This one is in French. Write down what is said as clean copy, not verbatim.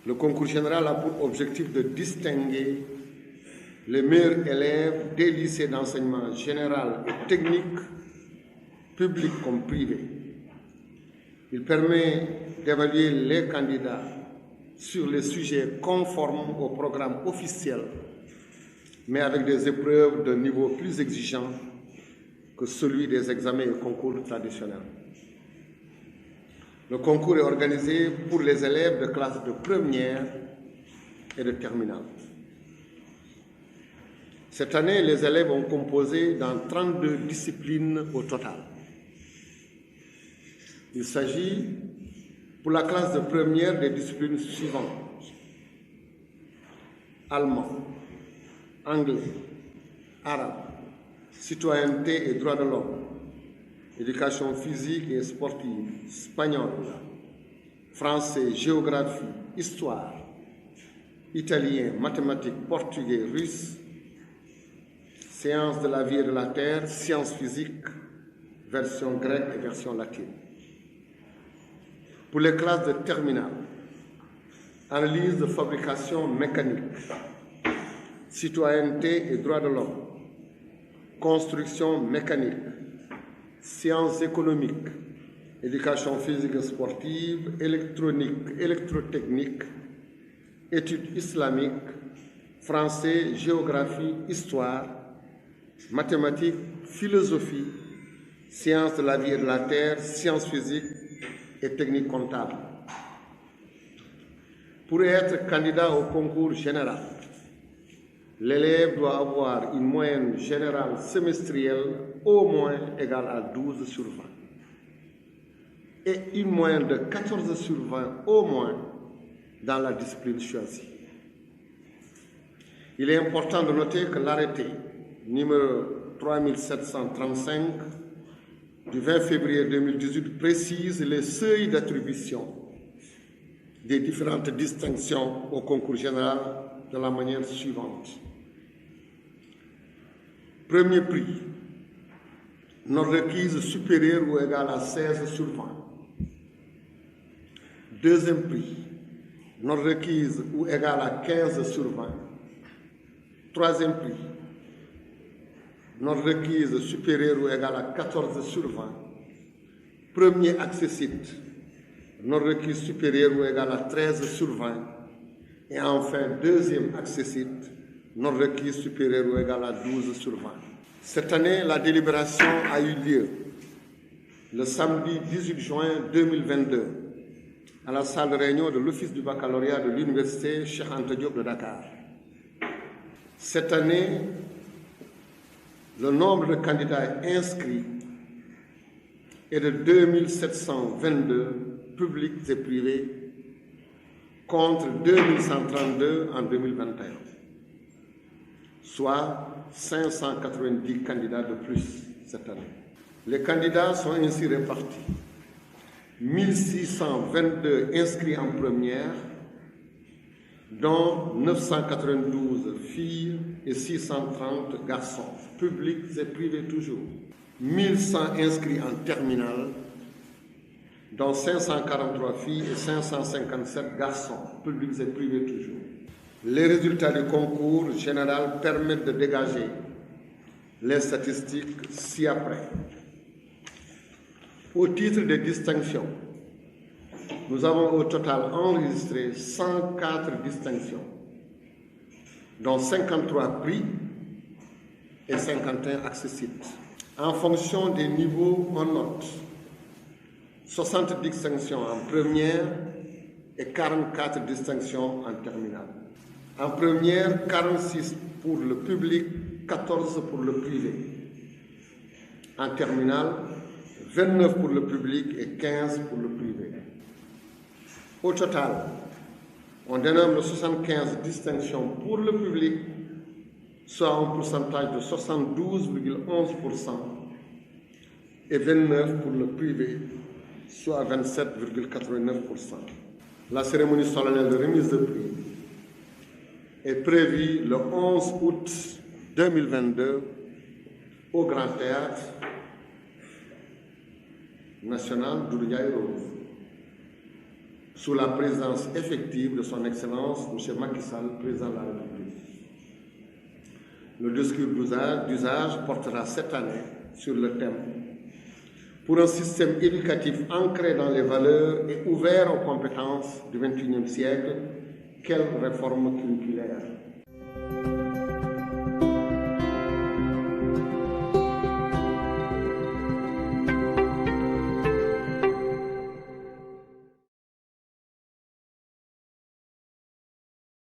Le concours général a pour objectif de distinguer les meilleurs élèves des lycées d'enseignement général et technique, publics comme privés. Il permet d'évaluer les candidats sur les sujets conformes au programme officiel, mais avec des épreuves de niveau plus exigeant que celui des examens et concours traditionnels. Le concours est organisé pour les élèves de classe de première et de terminale. Cette année, les élèves ont composé dans 32 disciplines au total. Il s'agit pour la classe de première des disciplines suivantes: allemand, anglais, arabe, citoyenneté et droits de l'homme, éducation physique et sportive, espagnol, français, géographie, histoire, italien, mathématiques, portugais, russe, sciences de la vie et de la terre, sciences physiques, version grecque et version latine. Pour les classes de terminale, analyse de fabrication mécanique, citoyenneté et droits de l'homme, construction mécanique, sciences économiques, éducation physique et sportive, électronique, électrotechnique, études islamiques, français, géographie, histoire, mathématiques, philosophie, sciences de la vie et de la terre, sciences physiques et techniques comptables. Pour être candidat au concours général, l'élève doit avoir une moyenne générale semestrielle au moins égale à 12 sur 20 et une moyenne de 14 sur 20 au moins dans la discipline choisie. Il est important de noter que l'arrêté numéro 3735 du 20 février 2018 précise les seuils d'attribution des différentes distinctions au concours général de la manière suivante. Premier prix, note requise supérieure ou égale à 16 sur 20. Deuxième prix, note requise ou égale à 15 sur 20. Troisième prix, note requise supérieure ou égale à 14 sur 20. Premier accessite, note requise supérieure ou égale à 13 sur 20. Et enfin, deuxième accessite, note requise supérieure ou égale à 12 sur 20. Cette année, la délibération a eu lieu le samedi 18 juin 2022 à la salle de réunion de l'Office du baccalauréat de l'Université Cheikh Anta Diop de Dakar. Cette année, le nombre de candidats inscrits est de 2722 publics et privés contre 2132 en 2021, soit 590 candidats de plus cette année. Les candidats sont ainsi répartis: 1622 inscrits en première, dont 992 filles et 630 garçons, publics et privés toujours. 1100 inscrits en terminale, dont 543 filles et 557 garçons, publics et privés toujours. Les résultats du concours général permettent de dégager les statistiques ci-après. Au titre des distinctions, nous avons au total enregistré 104 distinctions, dont 53 prix et 51 accessites. En fonction des niveaux en notes, 60 distinctions en première et 44 distinctions en terminale. En première, 46 pour le public, 14 pour le privé. En terminale, 29 pour le public et 15 pour le privé. Au total, on dénombre 75 distinctions pour le public, soit un pourcentage de 72,11%, et 29 pour le privé, soit 27,89%. La cérémonie solennelle de remise de prix est prévue le 11 août 2022 au Grand Théâtre National Doudou Ndiaye Rose. sous la présence effective de son Excellence, M. Macky Sall, Président de la République. Le discours d'usage portera cette année sur le thème « Pour un système éducatif ancré dans les valeurs et ouvert aux compétences du XXIe siècle, quelle réforme curriculaire ?»